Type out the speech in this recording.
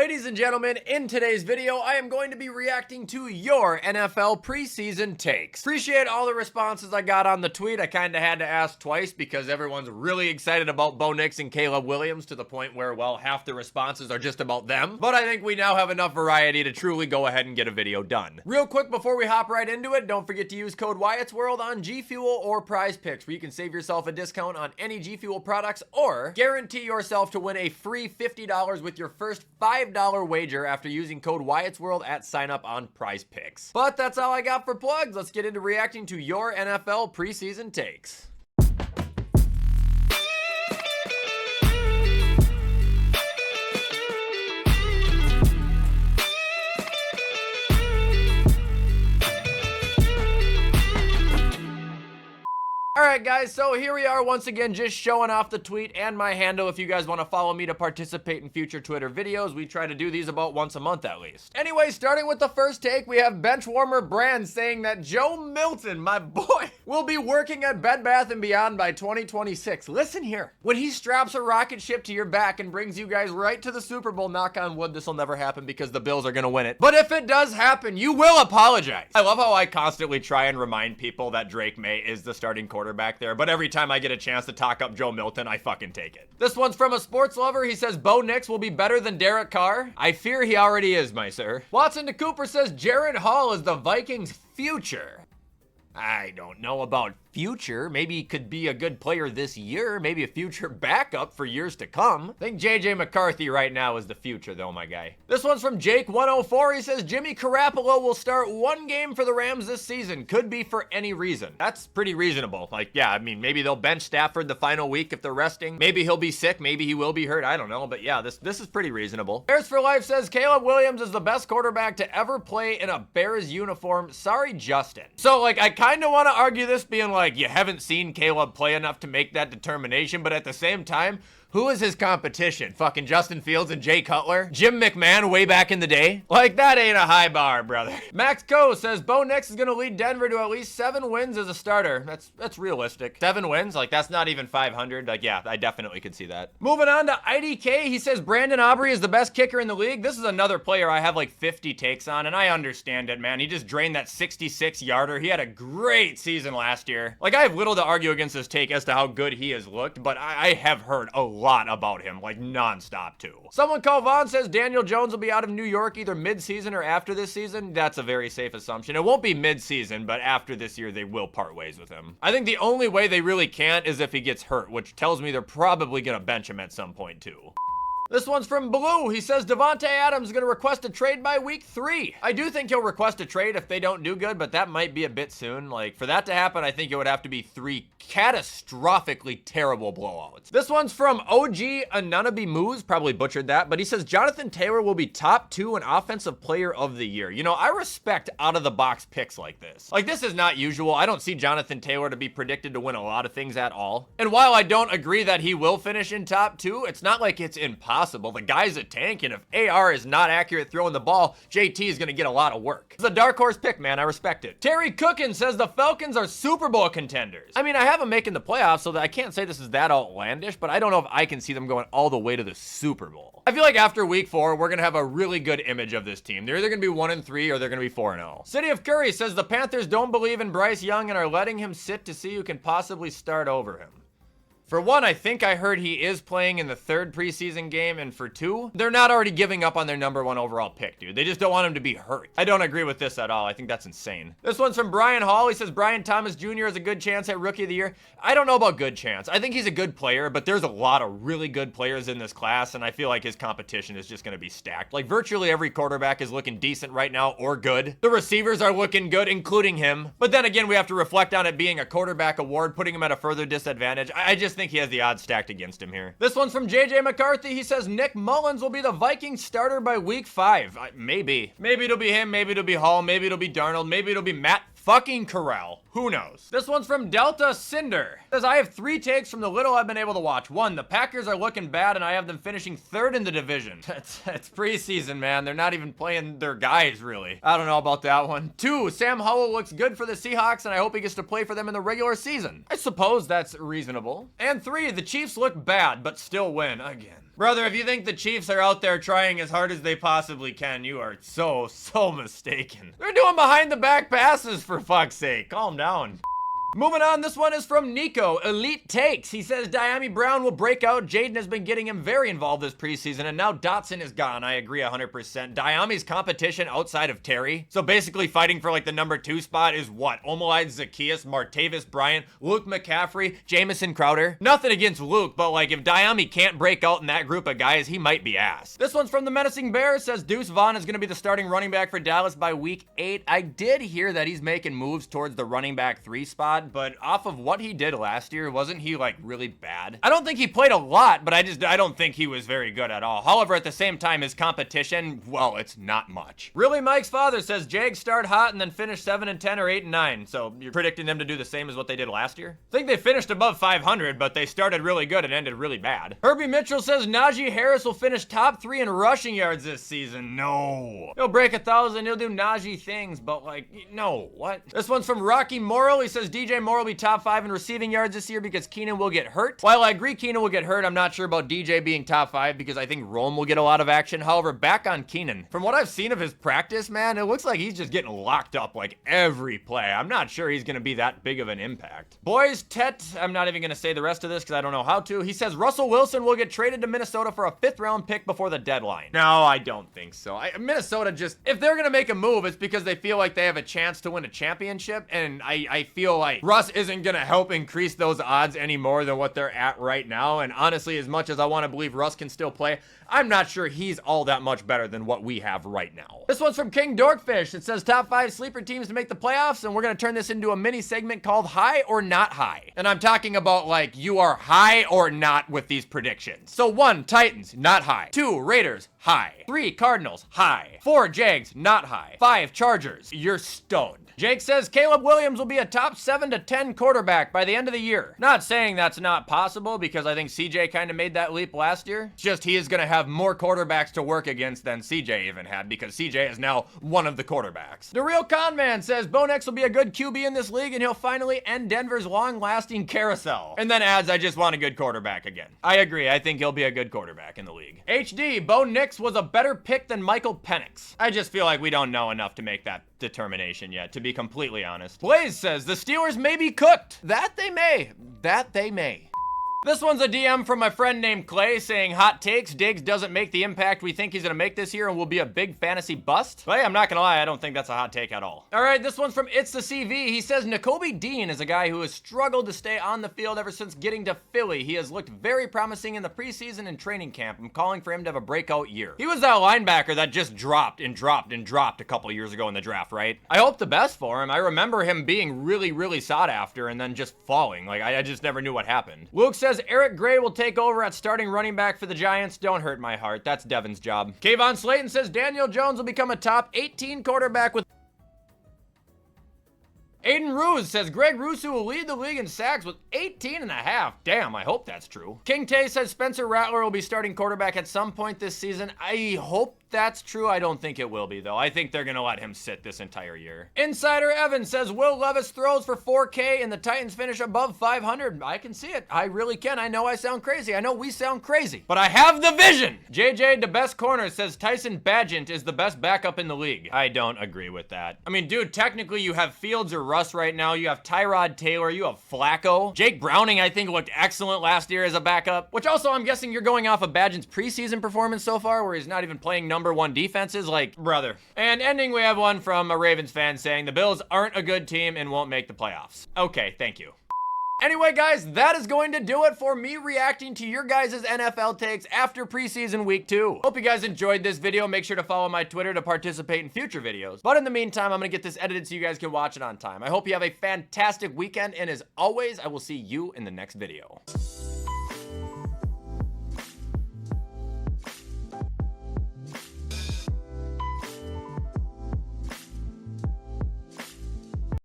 Ladies and gentlemen, in today's video, I am going to be reacting to your NFL preseason takes. Appreciate all the responses I got on the tweet. I kind of had to ask twice because everyone's really excited about Bo Nix and Caleb Williams to the point where, well, half the responses are just about them. But I think we now have enough variety to truly go ahead and get a video done. Real quick before we hop right into it, don't forget to use code WyattzWorld on G Fuel or Prize Picks, where you can save yourself a discount on any G Fuel products or guarantee yourself to win a free $50 with your first $5 wager after using code WyattzWorld at sign up on Prize Picks. But that's all I got for plugs. Let's get into reacting to your NFL preseason takes. Alright guys, so here we are once again just showing off the tweet and my handle if you guys want to follow me to participate in future Twitter videos. We try to do these about once a month at least. Anyway, starting with the first take, we have Benchwarmer Brand saying that Joe Milton, my boy, will be working at Bed Bath & Beyond by 2026. Listen here. When he straps a rocket ship to your back and brings you guys right to the Super Bowl, knock on wood, this will never happen because the Bills are going to win it. But if it does happen, you will apologize. I love how I constantly try and remind people that Drake May is the starting quarterback there, but every time I get a chance to talk up Joe Milton, I fucking take it. This one's from a sports lover. He says Bo Nix will be better than Derek Carr. I fear he already is, my sir. Watson to Cooper says Jared Hall is the Vikings' future. I don't know about future. Maybe he could be a good player this year, maybe a future backup for years to come. I think JJ McCarthy right now is the future though, my guy. This one's from Jake104. He says Jimmy Garoppolo will start one game for the Rams this season. Could be for any reason. That's pretty reasonable. Like, yeah, I mean, maybe they'll bench Stafford the final week if they're resting. Maybe he'll be sick. Maybe he will be hurt. I don't know. But yeah, this is pretty reasonable. Bears for Life says Caleb Williams is the best quarterback to ever play in a Bears uniform. Sorry, Justin. So like, I kind of want to argue this being like, you haven't seen Caleb play enough to make that determination, but at the same time, who is his competition? Fucking Justin Fields and Jay Cutler? Jim McMahon way back in the day? Like, that ain't a high bar, brother. Max Coe says Bo Nix is gonna lead Denver to at least 7 wins as a starter. That's realistic. 7 wins? Like, that's not even 500. Like, yeah, I definitely could see that. Moving on to IDK, he says Brandon Aubrey is the best kicker in the league. This is another player I have like 50 takes on, and I understand it, man. He just drained that 66-yarder. He had a great season last year. Like, I have little to argue against this take as to how good he has looked, but I have heard a lot about him, like non-stop too. Someone called Vaughn says Daniel Jones will be out of New York either mid-season or after this season. That's a very safe assumption. It won't be mid-season, but after this year, they will part ways with him. I think the only way they really can't is if he gets hurt, which tells me they're probably gonna bench him at some point too. This one's from Blue. He says Devontae Adams is going to request a trade by week 3. I do think he'll request a trade if they don't do good, but that might be a bit soon. Like, for that to happen, I think it would have to be 3 catastrophically terrible blowouts. This one's from OG Anunabi Moose, probably butchered that, but he says Jonathan Taylor will be top 2 in offensive player of the year. You know, I respect out-of-the-box picks like this. Like, this is not usual. I don't see Jonathan Taylor to be predicted to win a lot of things at all. And while I don't agree that he will finish in top 2, it's not like it's impossible. The guy's a tank, and if AR is not accurate throwing the ball, JT is going to get a lot of work. It's a dark horse pick, man. I respect it. Terry Cookin says the Falcons are Super Bowl contenders. I mean, I have them making the playoffs, so that I can't say this is that outlandish, but I don't know if I can see them going all the way to the Super Bowl. I feel like after week 4, we're going to have a really good image of this team. They're either going to be 1-3 or they're going to be 4-0. City of Curry says the Panthers don't believe in Bryce Young and are letting him sit to see who can possibly start over him. For 1, I think I heard he is playing in the 3rd preseason game, and for 2, they're not already giving up on their number 1 overall pick, dude. They just don't want him to be hurt. I don't agree with this at all. I think that's insane. This one's from Brian Hall. He says Brian Thomas Jr. has a good chance at Rookie of the Year. I don't know about good chance. I think he's a good player, but there's a lot of really good players in this class, and I feel like his competition is just going to be stacked. Like, virtually every quarterback is looking decent right now or good. The receivers are looking good, including him. But then again, we have to reflect on it being a quarterback award, putting him at a further disadvantage. I just think he has the odds stacked against him here. This one's from JJ McCarthy. He says Nick Mullins will be the Vikings starter by week 5. Maybe. Maybe it'll be him. Maybe it'll be Hall. Maybe it'll be Darnold. Maybe it'll be Matt fucking Corral. Who knows? This one's from Delta Cinder. It says I have 3 takes from the little I've been able to watch. 1, the Packers are looking bad and I have them finishing 3rd in the division. That's preseason, man. They're not even playing their guys, really. I don't know about that one. 2, Sam Howell looks good for the Seahawks and I hope he gets to play for them in the regular season. I suppose that's reasonable. And 3, the Chiefs look bad but still win again. Brother, if you think the Chiefs are out there trying as hard as they possibly can, you are so mistaken. They're doing behind the back passes, for fuck's sake. Calm down. Moving on, this one is from Nico, Elite Takes. He says Diami Brown will break out. Jaden has been getting him very involved this preseason, and now Dotson is gone. I agree 100%. Diami's competition outside of Terry, so basically fighting for like the number 2 spot is what? Omalide Zacchaeus, Martavis Bryant, Luke McCaffrey, Jamison Crowder. Nothing against Luke, but like if Diami can't break out in that group of guys, he might be ass. This one's from the Menacing Bear. Says Deuce Vaughn is going to be the starting running back for Dallas by week 8. I did hear that he's making moves towards the running back 3 spot, but off of what he did last year, wasn't he like really bad? I don't think he played a lot, but I don't think he was very good at all. However, at the same time, his competition, well, it's not much. Really, Mike's father says Jags start hot and then finish 7-10 or 8-9. So you're predicting them to do the same as what they did last year? I think they finished above 500, but they started really good and ended really bad. Herbie Mitchell says Najee Harris will finish top 3 in rushing yards this season. No. He'll break 1,000. He'll do Najee things, but like, no. What? This one's from Rocky Morrill. He says DJ Moore will be top 5 in receiving yards this year because Keenan will get hurt. While I agree Keenan will get hurt, I'm not sure about DJ being top 5 because I think Rome will get a lot of action. However, back on Keenan, from what I've seen of his practice, man, it looks like he's just getting locked up like every play. I'm not sure he's going to be that big of an impact. Boys, Tet, I'm not even going to say the rest of this because I don't know how to. He says Russell Wilson will get traded to Minnesota for a 5th round pick before the deadline. No, I don't think so. Minnesota just, if they're going to make a move, it's because they feel like they have a chance to win a championship, and I feel like Russ isn't going to help increase those odds any more than what they're at right now. And honestly, as much as I want to believe Russ can still play, I'm not sure he's all that much better than what we have right now. This one's from King Dorkfish. It says top 5 sleeper teams to make the playoffs, and we're going to turn this into a mini segment called High or Not High. And I'm talking about like you are high or not with these predictions. So 1, Titans, not high. 2, Raiders, high. 3, Cardinals, high. 4, Jags, not high. 5, Chargers, you're stoned. Jake says Caleb Williams will be a top 7 to 10 quarterback by the end of the year. Not saying that's not possible because I think CJ kind of made that leap last year. It's just he is going to have more quarterbacks to work against than CJ even had because CJ is now one of the quarterbacks. The Real Con Man says Bo Nix will be a good QB in this league and he'll finally end Denver's long-lasting carousel. And then adds, I just want a good quarterback again. I agree. I think he'll be a good quarterback in the league. HD, Bo Nix was a better pick than Michael Penix. I just feel like we don't know enough to make that determination yet, to be completely honest. Blaze says the Steelers may be cooked. That they may. This one's a DM from my friend named Clay saying hot takes, Diggs doesn't make the impact we think he's gonna make this year and will be a big fantasy bust. Clay, I'm not gonna lie, I don't think that's a hot take at all. All right, this one's from It's the CV. He says Nakobe Dean is a guy who has struggled to stay on the field ever since getting to Philly. He has looked very promising in the preseason and training camp. I'm calling for him to have a breakout year. He was that linebacker that just dropped a couple years ago in the draft, right? I hope the best for him. I remember him being really sought after and then just falling. Like, I just never knew what happened. Luke says Eric Gray will take over at starting running back for the Giants. Don't hurt my heart. That's Devin's job. Kayvon Slayton says Daniel Jones will become a top 18 quarterback with... Aiden Ruse says Greg Russo will lead the league in sacks with 18.5. Damn, I hope that's true. King Tay says Spencer Rattler will be starting quarterback at some point this season. I hope that's true. I don't think it will be, though. I think they're going to let him sit this entire year. Insider Evan says Will Levis throws for 4K and the Titans finish above 500. I can see it. I really can. I know I sound crazy. I know we sound crazy. But I have the vision! JJ, the best corner, says Tyson Bagent is the best backup in the league. I don't agree with that. I mean, dude, technically you have Fields or Russ right now. You have Tyrod Taylor. You have Flacco. Jake Browning, I think, looked excellent last year as a backup. Which also, I'm guessing you're going off of Bagent's preseason performance so far where he's not even playing number 1 defenses, like, brother. And ending, we have one from a Ravens fan saying the Bills aren't a good team and won't make the playoffs. Okay, thank you. Anyway, guys, that is going to do it for me reacting to your guys' NFL takes after preseason week 2. Hope you guys enjoyed this video. Make sure to follow my Twitter to participate in future videos. But in the meantime, I'm going to get this edited so you guys can watch it on time. I hope you have a fantastic weekend, and as always, I will see you in the next video.